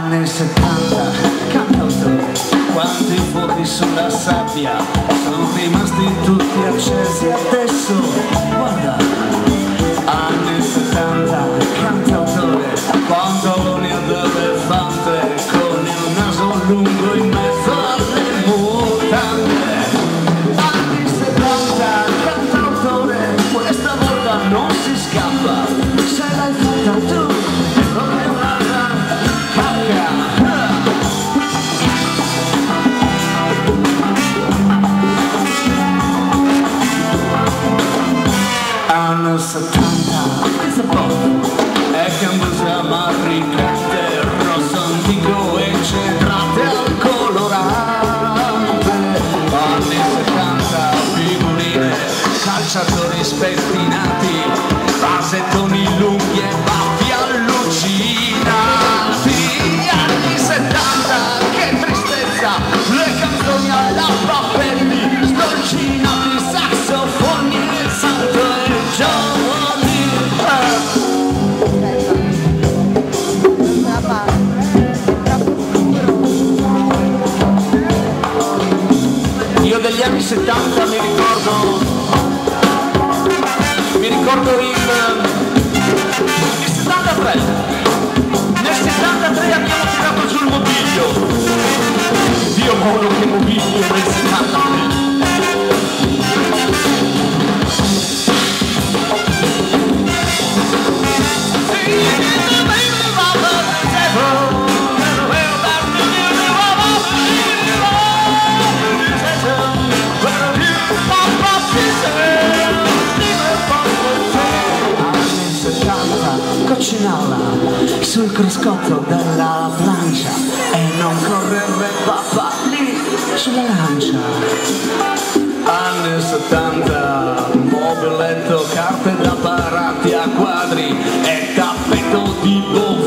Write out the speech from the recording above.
Anni 70, cantautore, quanti fuochi sulla sabbia sono rimasti tutti accesi adesso, guarda. Anni 70, cantautore, pantaloni ad elefante con il naso lungo in mezzo alle mutande. Anni 70, cantautore, questa volta non si scappa, se l'hai fatta tu. Anni 70, questa volta è cambusa marricate, rosso antico e centrate al colorante. Anni 70, figurine, calciatori spettinati, vasettoni lunghi e baffi allucinanti. Anni 70, che tristezza, le canzoni alla Pappelli, sdolcinati sassofoni e santo e giovani. Io degli anni 70 mi ricordo il 73. Nel 73 abbiamo tirato giù il mobilio. Dio buono, che mobilio nel 73. Coccinala sul cruscotto della plancia e non correre papà lì sulla lancia. Anni 70, mobiletto, carte da parati a quadri e tappeto di bovino.